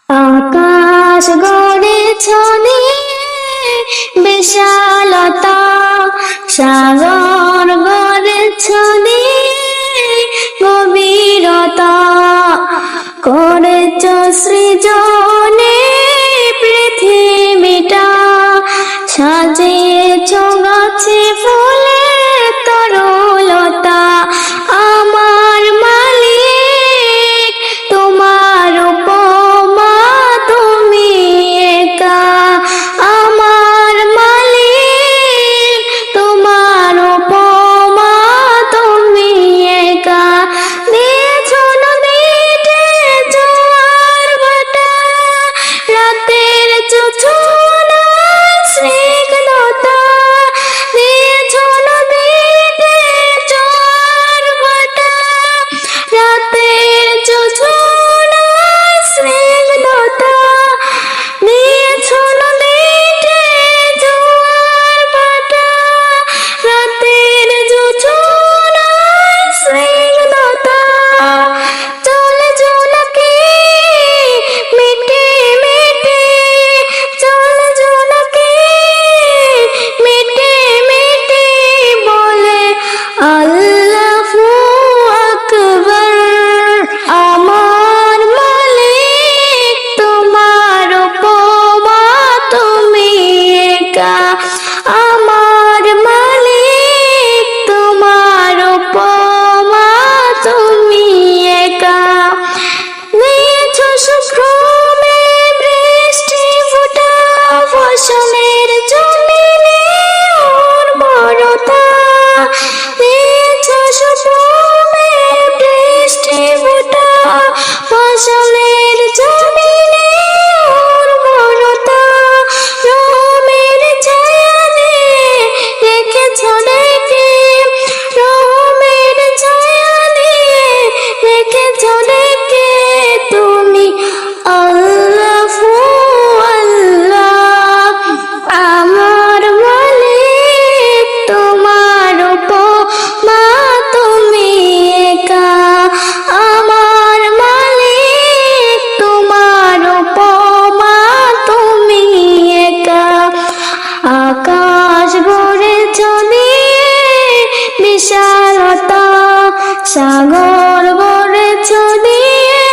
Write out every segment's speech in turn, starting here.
আকাশ গড়েছ দিয়ে বিশালতা, সাগর গড়েছ দিয়ে গভীরতা, করেছ সৃজনে পৃথিবীটা, সাজিয়েছ গাছে ফুলে তরুলতা। আমার মালিক তোমার উপমা তুমি একা, আমার মালিক তোমার উপমা তুমি একা। দিয়েছ নদীতে জোয়ার ভাটা, রাতের জোছনা স্নিগ্ধতা। দিয়েছ নদীতে জোয়ার ভাটা, রাতের জোছনা স্নিগ্ধতা। দিয়েছ নদীতে জোয়ার ভাটা, রাতের জোছনা স্নিগ্ধতা। চলে জোনাকি মিটে মিটে, চলে জোনাকি মিটে মিটে বলে আল্লাহু আকবার। আমার মালিক তোমার উপমা তুমি একা, আমার মালিক তোমার উপমা তুমি একা। দিয়েছ সুক্রমে বৃষ্টি ফোঁটা, ফসলের জমিনে উর্বরতা। দিয়েছ সুক্রমে বৃষ্টি ফোঁটা, ফসলের জমিনে উর্বরতা। রহমের ছায়াতে রেখেছ ডেকে, রহমের ছায়াতে রেখেছ ডেকে তুমি আল্লাহু আল্লাহ। আমার মালিক তোমার উপমা তুমি একা, আমার মালিক তোমার উপমা তুমি একা। আকাশ গড়েছ দিয়ে বিশালতা, সাগর গড়েছ দিয়ে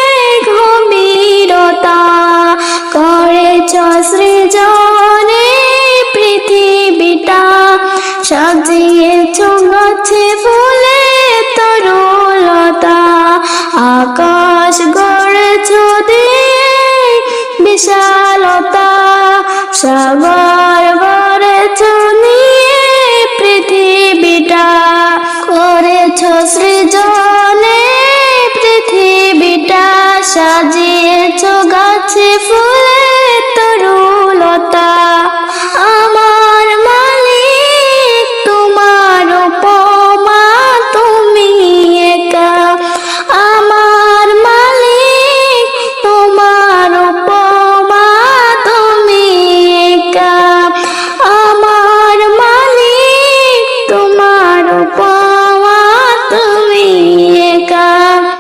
গভীরতা, করেছ সৃজনে পৃথিবীটা, সাজিয়েছ গাছে ফুলে তরুলতা। আকাশ গড়েছ দিয়ে বিশালতা, সাগর গড়েছ নিয়ে পৃথিবীটা, করেছ সৃজনে পৃথিবীটা, সাজিয়েছ গাছে ফুল